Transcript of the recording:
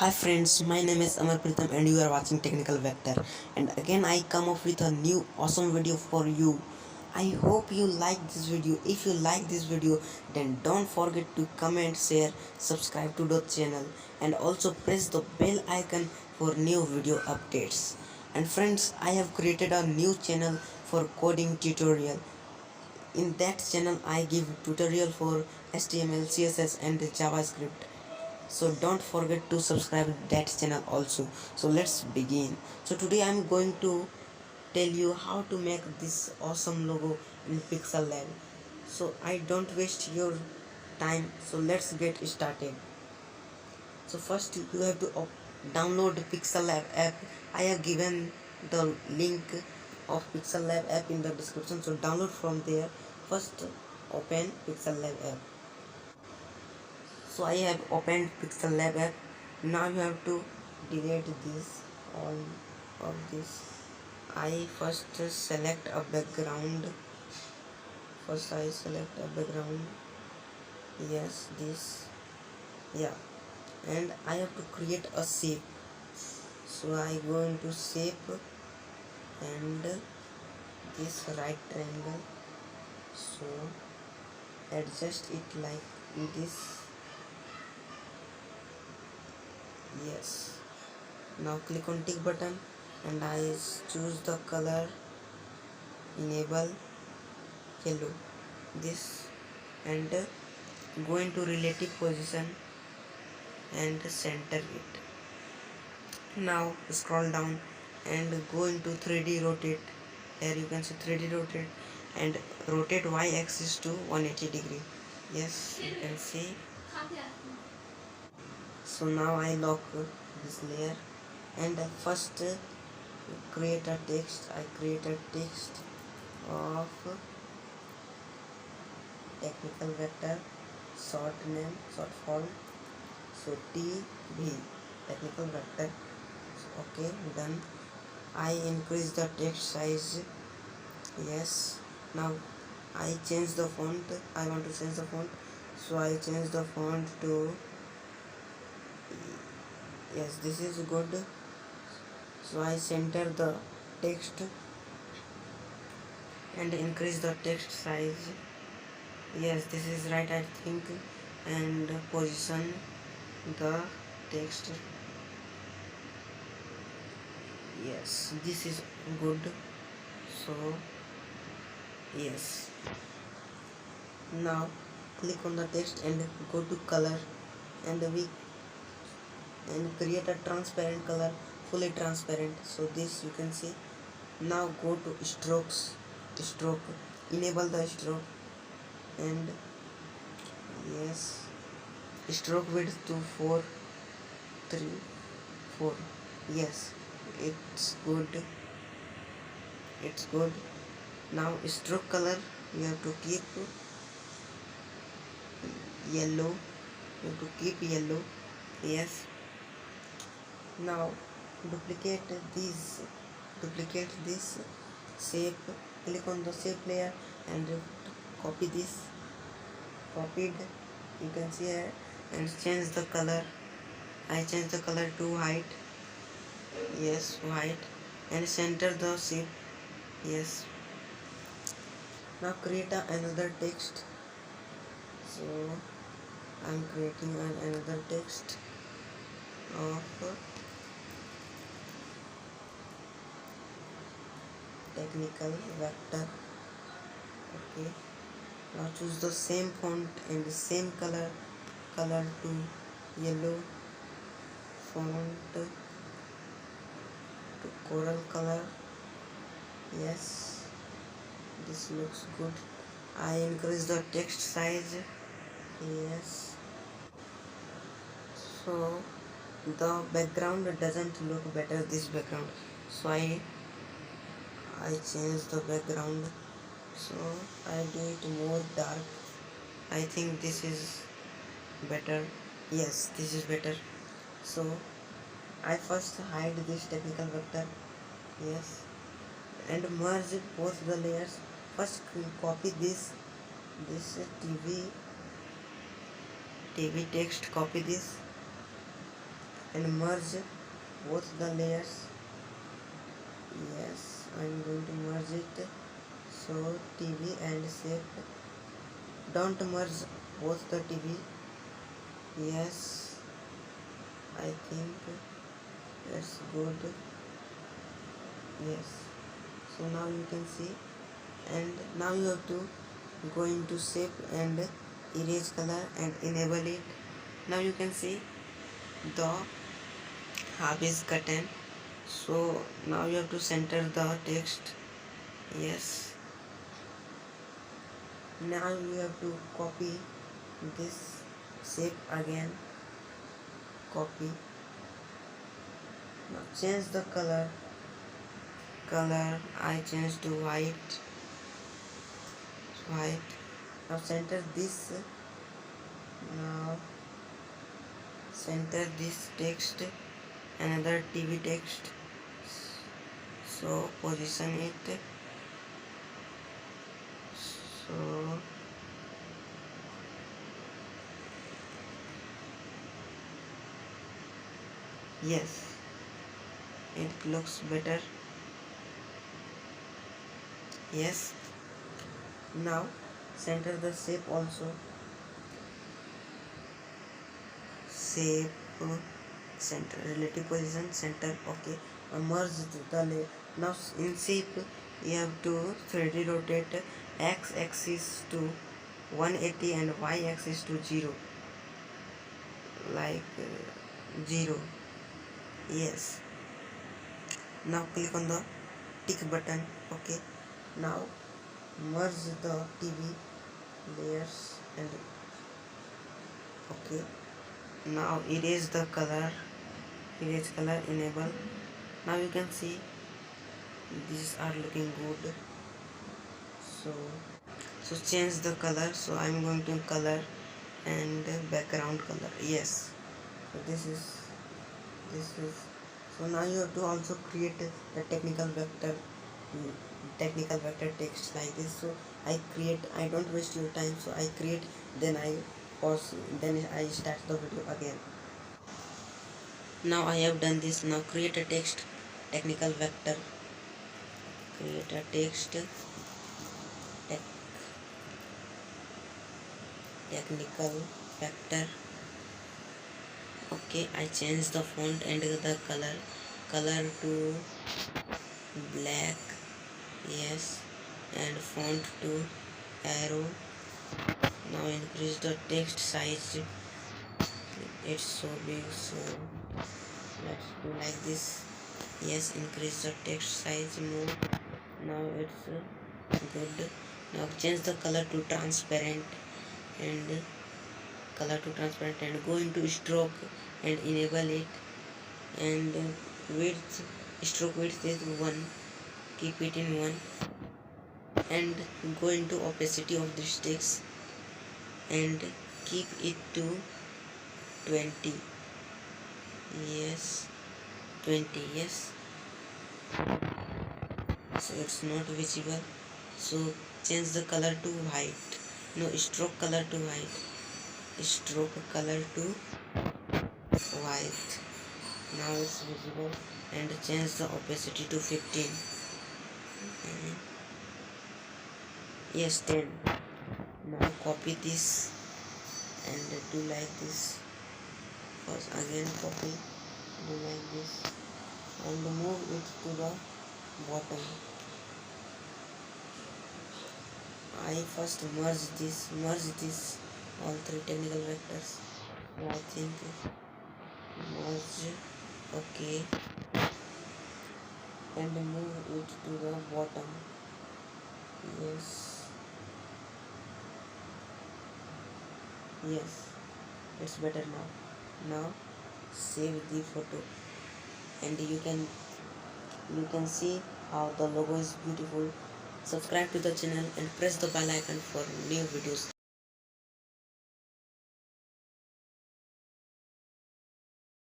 Hi friends, my name is Amar Pritham and you are watching Technical Vector, and again I come up with a new awesome video for you. I hope you like this video. If you like this video, then don't forget to comment, share, subscribe to the channel, and also press the bell icon for new video updates. And friends, I have created a new channel for coding tutorial. In that channel I give tutorial for HTML, CSS and JavaScript, so don't forget to subscribe that channel also. So let's begin. So today I'm going to tell you how to make this awesome logo in Pixel Lab. So I don't waste your time, so let's get started. So first you have to download the Pixel Lab app. I have given the link of Pixel Lab app in the description, so download from there. First open Pixel Lab app. So I have opened Pixel Lab app. Now you have to delete this, all of this. I first select a background. First I select a background. Yes, this. Yeah, and I have to create a shape. So I go into shape and this right triangle. So adjust it like it is. Yes. Now click on tick button and I choose the color, enable yellow, this, and go into relative position and center it. Now scroll down and go into 3D rotate. Here you can see 3D rotate and rotate y axis to 180 degree. Yes, you can see. So now I lock this layer and first create a text. I create a text of technical vector, short name, short form, so TV, technical vector. So, okay, done. I increase the text size. Yes. Now I change the font. I want to change the font, so I change the font to, yes, this is good. So I center the text and increase the text size. Yes, this is right, I think. And position the text. Yes, this is good. So yes, now click on the text and go to color, and we and create a transparent color, fully transparent. So this you can see. Now go to strokes, stroke, enable the stroke, and yes, stroke width to 4 3 4. Yes, it's good, it's good. Now stroke color you have to keep yellow, you have to keep yellow. Yes. Now duplicate these, duplicate this shape. Click on the shape layer and copy this, copied, you can see here, and change the color. I change the color to white. Yes, white, and center the shape. Yes. Now create another text. So I'm creating another text of technical vector. Okay. Now choose the same font and the same color to yellow, font to coral color. Yes, this looks good. I increase the text size. Yes. So the background doesn't look better, this background. So I change the background. So I do it more dark. I think this is better. Yes, this is better. So I first hide this technical vector. Yes, and merge both the layers. First copy this TV text, copy this and merge both the layers. Yes, I'm going to merge it. So TV and shape, don't merge both the TV. Yes, I think it's good. Yes, so now you can see, and now you have to go into shape and erase color and enable it. Now you can see the half is cutting, so now you have to center the text. Yes, now you have to copy this shape again, copy. Now change the color I change to white. Now center this, now center this text, another TV text, so position it, so yes, it looks better. Yes, now center the shape also, shape, center, relative position, center. Okay, merge the layer. Now in shape you have to 3D rotate x axis to 180 and y axis to 0, like 0. Yes, now click on the tick button. Okay, now merge the TV layers and okay, now erase the color, erase color, enable. Now you can see these are looking good. So change the color, so I'm going to color and background color. Yes, so this is so now you have to also create the technical vector, technical vector text like this. So I don't waste your time, so I create, then I pause, then I start the video again. Now I have done this. Now create a text, technical vector, create a text, technical vector. Okay, I change the font and the color to black. Yes, and font to arrow. Now increase the text size, it's so big, so let's do like this. Yes, increase the text size more. Now it's good. Now change the color to transparent and go into stroke and enable it, and width, stroke width is 1, keep it in 1, and go into opacity of this text and keep it to 20. Yes, 20. Yes, so it's not visible, so change the color to white. No, stroke color to white, stroke color to white. Now it's visible, and change the opacity to 15. Yes, 10. Now copy this and do like this. First again copy, do like this, and move it to the bottom. I first merge this all three technical vectors. I think merge. Okay, and move it to the bottom. Yes, it's better now. Now save the photo, and you can see how the logo is beautiful. Subscribe to the channel and press the bell icon for new videos.